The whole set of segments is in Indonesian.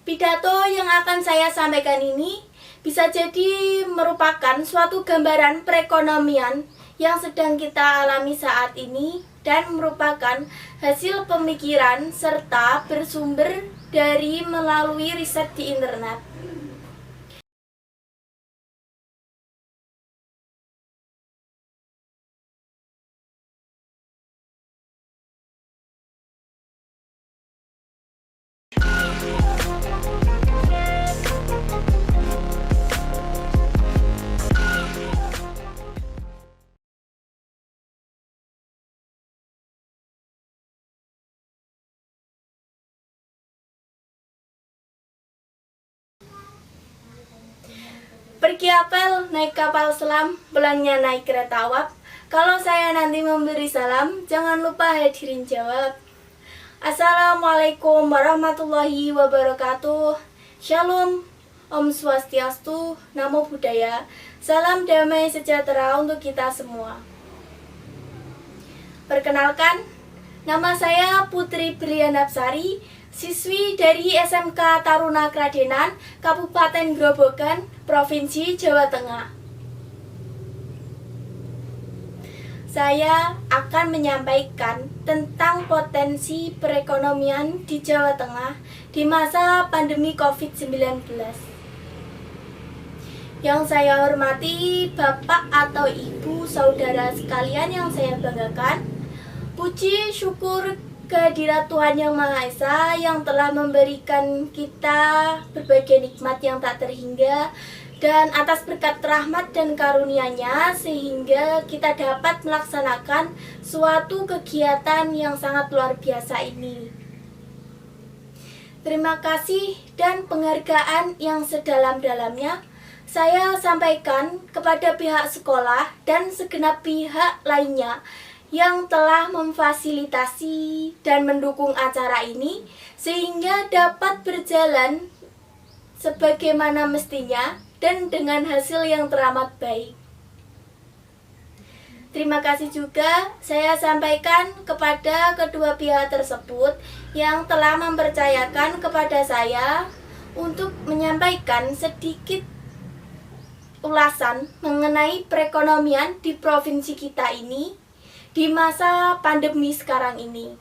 Pidato yang akan saya sampaikan ini bisa jadi merupakan suatu gambaran perekonomian yang sedang kita alami saat ini dan merupakan hasil pemikiran serta bersumber dari melalui riset di internet. Pergi apel, naik kapal selam, pulangnya naik kereta uap. Kalau saya nanti memberi salam, jangan lupa hadirin jawab. Assalamualaikum warahmatullahi wabarakatuh. Shalom, Om Swastiastu, Namo Buddhaya. Salam damai sejahtera untuk kita semua. Perkenalkan, nama saya Putri Brianapsari, siswi dari SMK Taruna Kradenan, Kabupaten Grobogan, Provinsi Jawa Tengah. Saya akan menyampaikan tentang potensi perekonomian di Jawa Tengah di masa pandemi COVID-19. Yang saya hormati Bapak atau Ibu, saudara sekalian yang saya banggakan, puji syukur kehadirat Tuhan Yang Maha Esa yang telah memberikan kita berbagai nikmat yang tak terhingga, dan atas berkat rahmat dan karunia-Nya sehingga kita dapat melaksanakan suatu kegiatan yang sangat luar biasa ini. Terima kasih dan penghargaan yang sedalam-dalamnya saya sampaikan kepada pihak sekolah dan segenap pihak lainnya yang telah memfasilitasi dan mendukung acara ini sehingga dapat berjalan sebagaimana mestinya dan dengan hasil yang teramat baik. Terima kasih juga saya sampaikan kepada kedua pihak tersebut yang telah mempercayakan kepada saya untuk menyampaikan sedikit ulasan mengenai perekonomian di provinsi kita ini di masa pandemi sekarang ini.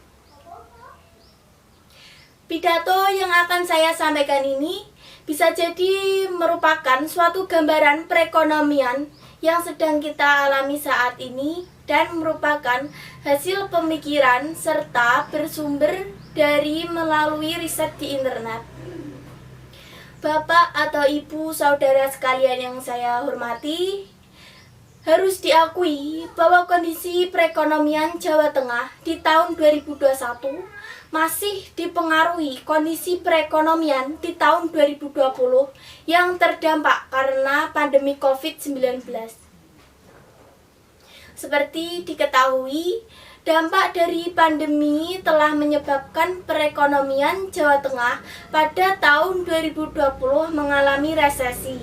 Pidato yang akan saya sampaikan ini bisa jadi merupakan suatu gambaran perekonomian yang sedang kita alami saat ini dan merupakan hasil pemikiran serta bersumber dari melalui riset di internet. Bapak atau Ibu saudara sekalian yang saya hormati, harus diakui bahwa kondisi perekonomian Jawa Tengah di tahun 2021 masih dipengaruhi kondisi perekonomian di tahun 2020 yang terdampak karena pandemi COVID-19. Seperti diketahui, dampak dari pandemi telah menyebabkan perekonomian Jawa Tengah pada tahun 2020 mengalami resesi.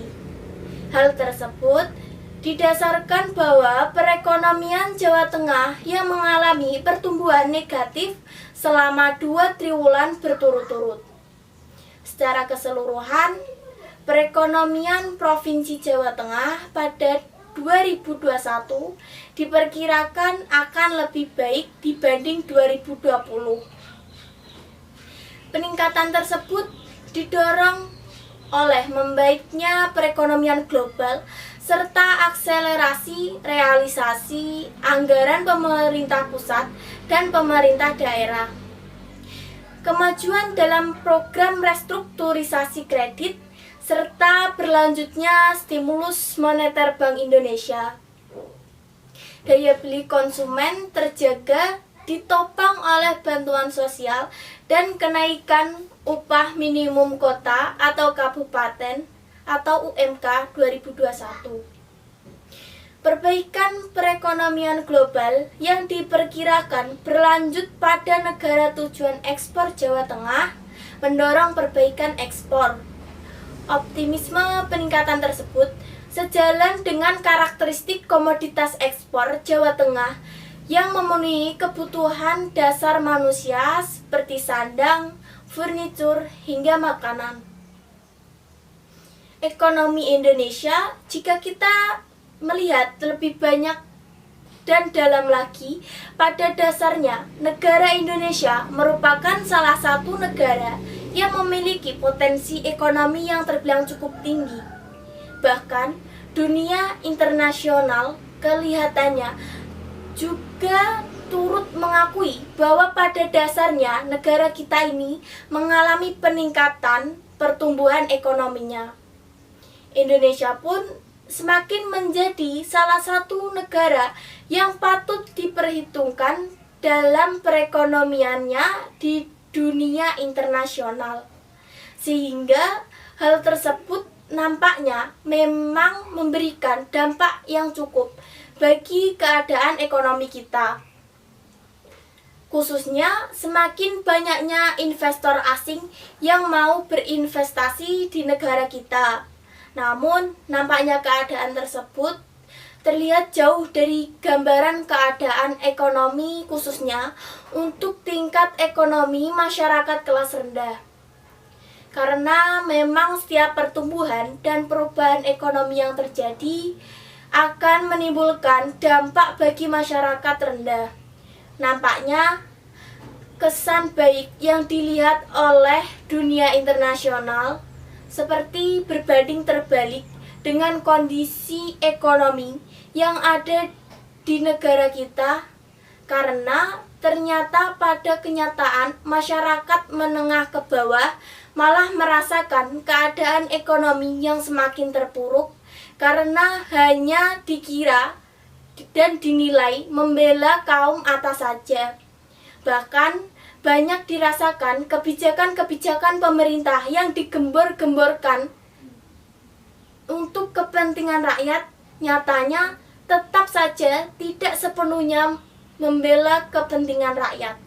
Hal tersebut didasarkan bahwa perekonomian Jawa Tengah yang mengalami pertumbuhan negatif selama 2 triwulan berturut-turut. Secara keseluruhan, perekonomian Provinsi Jawa Tengah pada 2021 diperkirakan akan lebih baik dibanding 2020. Peningkatan tersebut didorong oleh membaiknya perekonomian global serta akselerasi realisasi anggaran pemerintah pusat dan pemerintah daerah. Kemajuan dalam program restrukturisasi kredit serta berlanjutnya stimulus moneter Bank Indonesia. Daya beli konsumen terjaga ditopang oleh bantuan sosial dan kenaikan upah minimum kota atau kabupaten atau UMK 2021. Perbaikan perekonomian global yang diperkirakan berlanjut pada negara tujuan ekspor Jawa Tengah mendorong perbaikan ekspor. Optimisme peningkatan tersebut sejalan dengan karakteristik komoditas ekspor Jawa Tengah yang memenuhi kebutuhan dasar manusia seperti sandang, furnitur, hingga makanan. Ekonomi Indonesia, jika kita melihat lebih banyak dan dalam lagi, pada dasarnya negara Indonesia merupakan salah satu negara yang memiliki potensi ekonomi yang terbilang cukup tinggi. Bahkan dunia internasional kelihatannya juga turut mengakui bahwa pada dasarnya negara kita ini mengalami peningkatan pertumbuhan ekonominya. Indonesia pun semakin menjadi salah satu negara yang patut diperhitungkan dalam perekonomiannya di dunia internasional. Sehingga hal tersebut nampaknya memang memberikan dampak yang cukup bagi keadaan ekonomi kita. Khususnya semakin banyaknya investor asing yang mau berinvestasi di negara kita. Namun, nampaknya keadaan tersebut terlihat jauh dari gambaran keadaan ekonomi khususnya untuk tingkat ekonomi masyarakat kelas rendah. Karena memang setiap pertumbuhan dan perubahan ekonomi yang terjadi akan menimbulkan dampak bagi masyarakat rendah. Nampaknya kesan baik yang dilihat oleh dunia internasional seperti berbanding terbalik dengan kondisi ekonomi yang ada di negara kita, karena ternyata pada kenyataan masyarakat menengah ke bawah malah merasakan keadaan ekonomi yang semakin terpuruk karena hanya dikira dan dinilai membela kaum atas saja. Bahkan banyak dirasakan kebijakan-kebijakan pemerintah yang digembor-gemborkan untuk kepentingan rakyat nyatanya tetap saja tidak sepenuhnya membela kepentingan rakyat.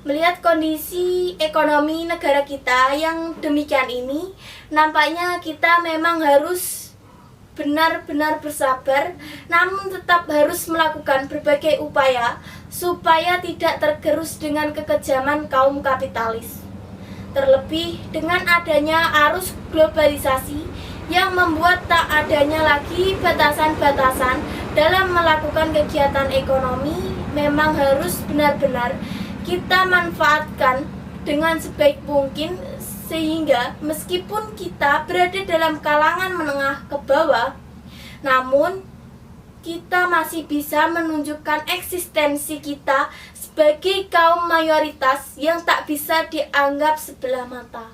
Melihat kondisi ekonomi negara kita yang demikian ini, nampaknya kita memang harus benar-benar bersabar, namun tetap harus melakukan berbagai upaya supaya tidak tergerus dengan kekejaman kaum kapitalis. Terlebih dengan adanya arus globalisasi yang membuat tak adanya lagi batasan-batasan dalam melakukan kegiatan ekonomi, memang harus benar-benar kita manfaatkan dengan sebaik mungkin, sehingga meskipun kita berada dalam kalangan menengah ke bawah, namun kita masih bisa menunjukkan eksistensi kita sebagai kaum mayoritas yang tak bisa dianggap sebelah mata.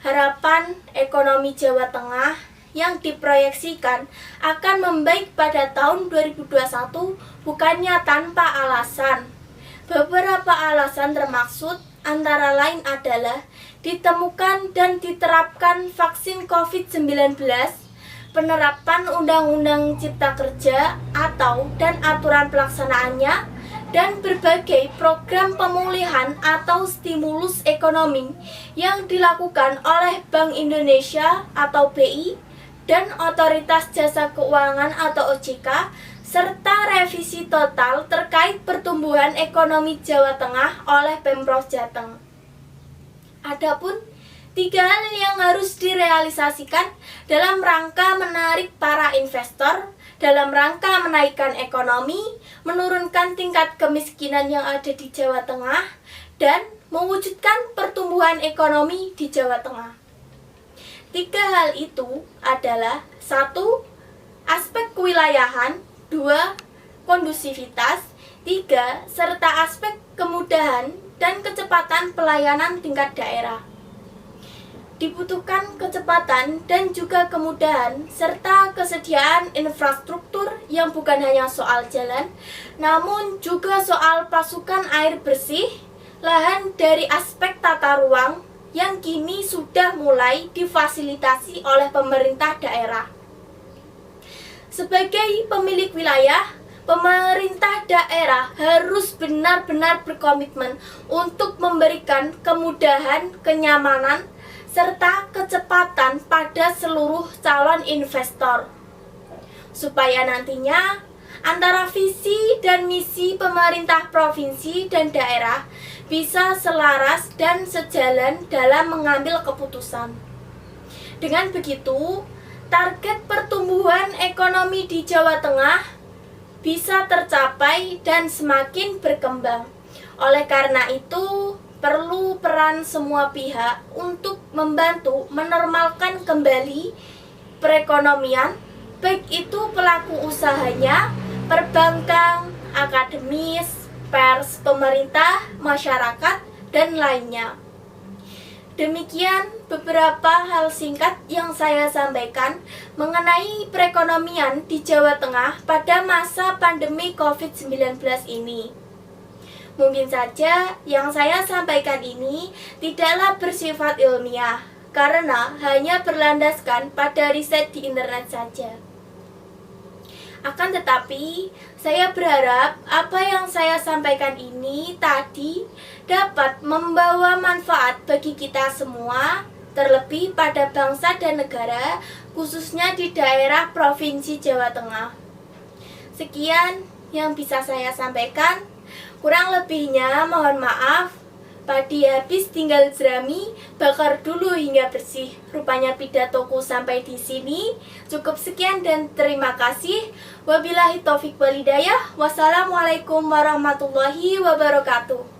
Harapan ekonomi Jawa Tengah yang diproyeksikan akan membaik pada tahun 2021 bukannya tanpa alasan. Beberapa alasan termaksud antara lain adalah ditemukan dan diterapkan vaksin COVID-19, penerapan Undang-Undang Cipta Kerja atau dan aturan pelaksanaannya, dan berbagai program pemulihan atau stimulus ekonomi yang dilakukan oleh Bank Indonesia atau BI dan Otoritas Jasa Keuangan atau OJK, serta revisi total terkait pertumbuhan ekonomi Jawa Tengah oleh Pemprov Jateng. Adapun 3 hal yang harus direalisasikan dalam rangka menarik para investor, dalam rangka menaikkan ekonomi, menurunkan tingkat kemiskinan yang ada di Jawa Tengah, dan mewujudkan pertumbuhan ekonomi di Jawa Tengah. 3 hal itu adalah 1. Aspek kewilayahan, 2. Kondusivitas, 3. Serta aspek kemudahan dan kecepatan pelayanan tingkat daerah. Dibutuhkan kecepatan dan juga kemudahan serta kesediaan infrastruktur yang bukan hanya soal jalan, namun juga soal pasokan air bersih, lahan dari aspek tata ruang yang kini sudah mulai difasilitasi oleh pemerintah daerah. Sebagai pemilik wilayah, pemerintah daerah harus benar-benar berkomitmen untuk memberikan kemudahan, kenyamanan, serta kecepatan pada seluruh calon investor, supaya nantinya antara visi dan misi pemerintah provinsi dan daerah bisa selaras dan sejalan dalam mengambil keputusan. Dengan begitu, target pertumbuhan ekonomi di Jawa Tengah bisa tercapai dan semakin berkembang. Oleh karena itu, perlu peran semua pihak untuk membantu menormalkan kembali perekonomian, baik itu pelaku usahanya, perbankan, akademis, pers, pemerintah, masyarakat, dan lainnya. Demikian beberapa hal singkat yang saya sampaikan mengenai perekonomian di Jawa Tengah pada masa pandemi COVID-19 ini. Mungkin saja yang saya sampaikan ini tidaklah bersifat ilmiah, karena hanya berlandaskan pada riset di internet saja. Akan tetapi, saya berharap apa yang saya sampaikan ini tadi dapat membawa manfaat bagi kita semua, terlebih pada bangsa dan negara, khususnya di daerah Provinsi Jawa Tengah. Sekian yang bisa saya sampaikan. Kurang lebihnya mohon maaf. Padi habis tinggal jerami, bakar dulu hingga bersih. Rupanya pidatoku sampai di sini. Cukup sekian dan terima kasih. Wabillahi taufik wal hidayah. Wassalamualaikum warahmatullahi wabarakatuh.